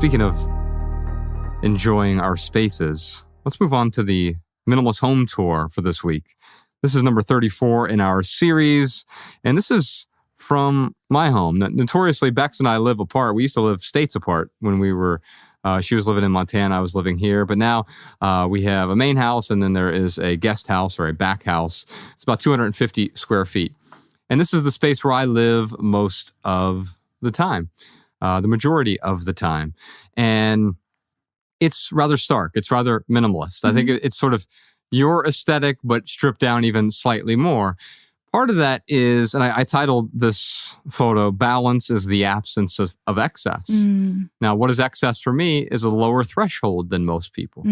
Speaking of enjoying our spaces, let's move on to the Minimalist Home Tour for this week. This is number 34 in our series, and this is from my home. Notoriously, Bex and I live apart. We used to live states apart when we were, she was living in Montana, I was living here, but now we have a main house, and then there is a guest house or a back house. It's about 250 square feet. And this is the space where I live most of the time, the majority of the time. And it's rather stark. It's rather minimalist. I think it's sort of your aesthetic, but stripped down even slightly more. Part of that is, and I titled this photo, Balance is the Absence of Excess. Now, what is excess for me is a lower threshold than most people.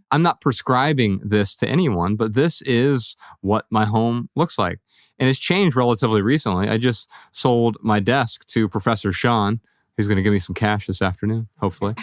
I'm not prescribing this to anyone, but this is what my home looks like. And it's changed relatively recently. I just sold my desk to Professor Sean. He's going to give me some cash this afternoon, hopefully.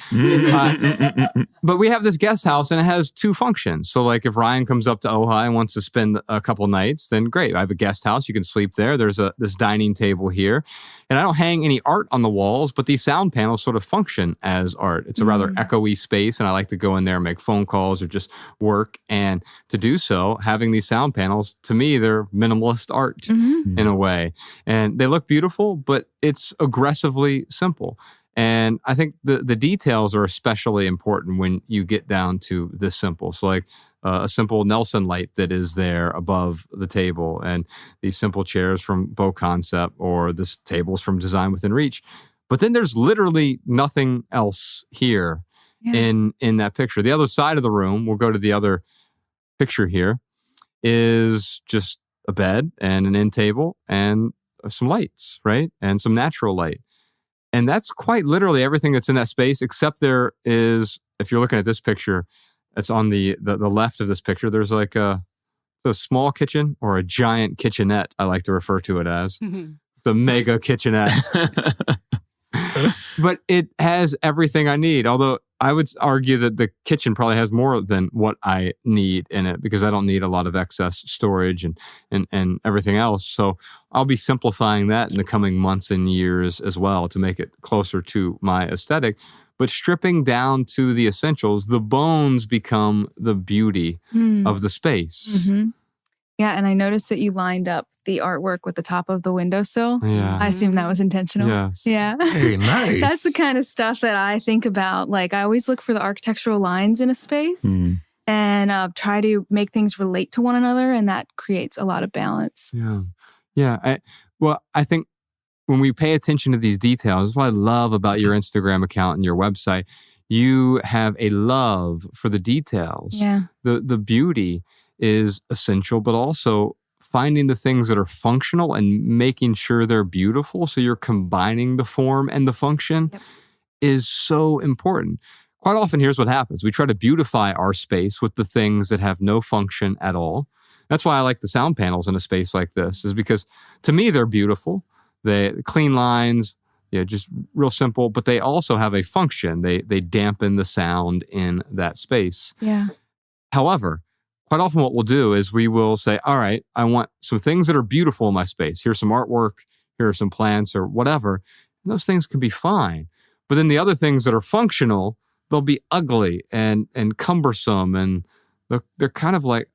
But we have this guest house, and it has two functions. So like if Ryan comes up to Ojai and wants to spend a couple nights, then great. I have a guest house. You can sleep there. There's this dining table here. And I don't hang any art on the walls, but these sound panels sort of function as art. It's a rather echoey space, and I like to go in there and make phone calls or just work. And to do so, having these sound panels, to me, they're minimalist art in a way. And they look beautiful, but it's aggressively simple. And I think the details are especially important when you get down to this simple. So like a simple Nelson light that is there above the table, and these simple chairs from Beau Concept, or this tables from Design Within Reach. But then there's literally nothing else here in that picture. The other side of the room, we'll go to the other picture here, is just a bed and an end table and some lights, right? And some natural light. And that's quite literally everything that's in that space, except there is, if you're looking at this picture, it's on the left of this picture, there's like a small kitchen, or a giant kitchenette, I like to refer to it as. It's a mega kitchenette. But it has everything I need. Although I would argue that the kitchen probably has more than what I need in it, because I don't need a lot of excess storage and everything else. So I'll be simplifying that in the coming months and years as well to make it closer to my aesthetic. But stripping down to the essentials, the bones become the beauty of the space. Yeah, and I noticed that you lined up the artwork with the top of the windowsill. Yeah. I assume that was intentional. Yes. Yeah. Very nice. That's the kind of stuff that I think about. Like, I always look for the architectural lines in a space and try to make things relate to one another, and that creates a lot of balance. Yeah. I think when we pay attention to these details, that's what I love about your Instagram account and your website. You have a love for the details. Yeah. The beauty is essential, but also finding the things that are functional and making sure they're beautiful. So you're combining the form and the function is so important. Quite often, here's what happens. We try to beautify our space with the things that have no function at all. That's why I like the sound panels in a space like this, is because to me, they're beautiful. They clean lines, just real simple, but they also have a function. They dampen the sound in that space. Yeah. However, quite often what we'll do is we will say, all right, I want some things that are beautiful in my space. Here's some artwork, here are some plants or whatever. And those things can be fine. But then the other things that are functional, they'll be ugly and cumbersome. And they're kind of like,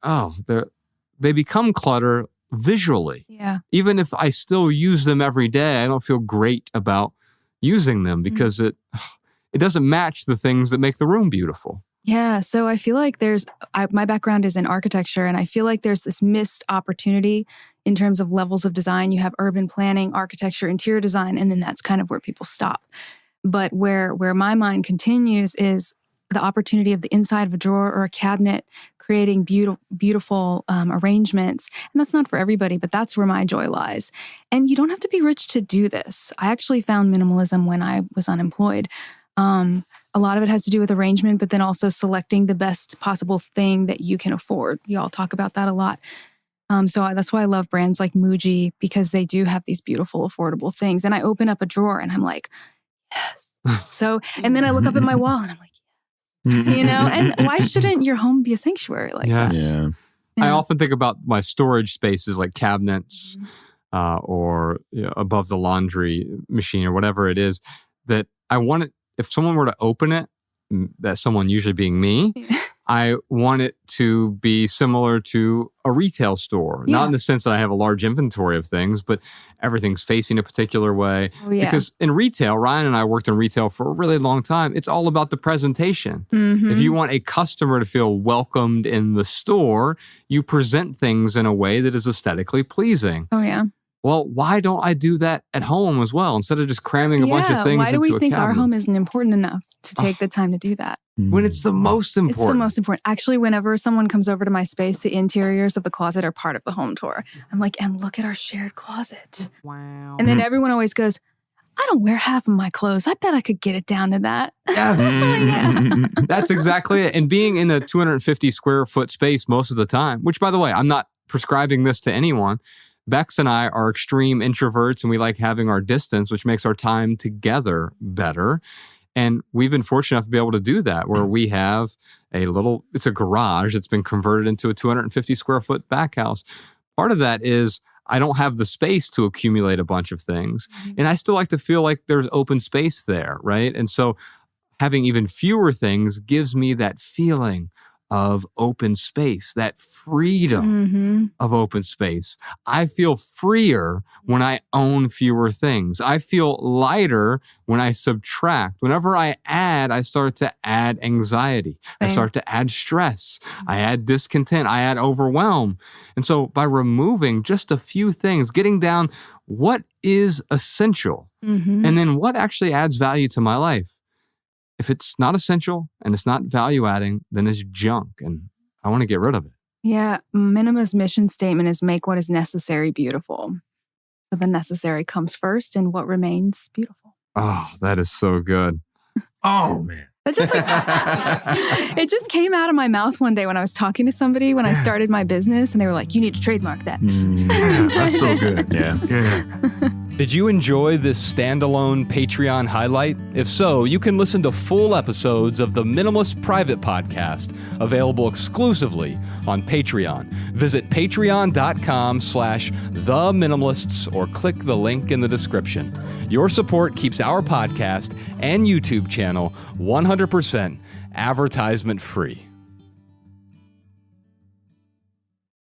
they become clutter visually. Yeah. Even if I still use them every day, I don't feel great about using them because it doesn't match the things that make the room beautiful. Yeah. So I feel like my background is in architecture, and I feel like there's this missed opportunity in terms of levels of design. You have urban planning, architecture, interior design, and then that's kind of where people stop. But where my mind continues is the opportunity of the inside of a drawer or a cabinet, creating beautiful arrangements. And that's not for everybody, but that's where my joy lies. And you don't have to be rich to do this. I actually found minimalism when I was unemployed. A lot of it has to do with arrangement, but then also selecting the best possible thing that you can afford. You all talk about that a lot. So that's why I love brands like Muji, because they do have these beautiful, affordable things. And I open up a drawer and I'm like, yes. So, and then I look up at my wall and I'm like, and why shouldn't your home be a sanctuary like that? Yeah. I often think about my storage spaces like cabinets or above the laundry machine or whatever it is, that I want if someone were to open it, that someone usually being me, I want it to be similar to a retail store. Yeah. Not in the sense that I have a large inventory of things, but everything's facing a particular way. Oh, yeah. Because in retail, Ryan and I worked in retail for a really long time. It's all about the presentation. Mhm. If you want a customer to feel welcomed in the store, you present things in a way that is aesthetically pleasing. Oh, yeah. Well, why don't I do that at home as well instead of just cramming a bunch of things why do into we a think our cabinet? home isn't important enough to take the time to do that? When it's the most important. It's the most important. Actually, whenever someone comes over to my space, the interiors of the closet are part of the home tour. I'm like, and look at our shared closet. Wow. And then everyone always goes, I don't wear half of my clothes. I bet I could get it down to that. Yes. Yeah. That's exactly it. And being in a 250 square foot space most of the time, which by the way, I'm not prescribing this to anyone. Bex and I are extreme introverts and we like having our distance, which makes our time together better. And we've been fortunate enough to be able to do that where we have it's a garage that's been converted into a 250 square foot back house. Part of that is I don't have the space to accumulate a bunch of things. And I still like to feel like there's open space there, right? And so having even fewer things gives me that feeling of open space, that freedom of open space. I feel freer when I own fewer things. I feel lighter when I subtract. Whenever I add, I start to add anxiety. I start to add stress. I add discontent. I add overwhelm. And so by removing just a few things, getting down what is essential, and then what actually adds value to my life. If it's not essential and it's not value adding, then it's junk and I want to get rid of it. Yeah. Minima's mission statement is make what is necessary beautiful. So the necessary comes first and what remains beautiful. Oh, that is so good. Oh, man. That just it just came out of my mouth one day when I was talking to somebody when I started my business and they were like, you need to trademark that. That's so good. Yeah. Did you enjoy this standalone Patreon highlight? If so, you can listen to full episodes of the Minimalist Private Podcast, available exclusively on Patreon. Visit patreon.com/theminimalists or click the link in the description. Your support keeps our podcast and YouTube channel 100% advertisement free.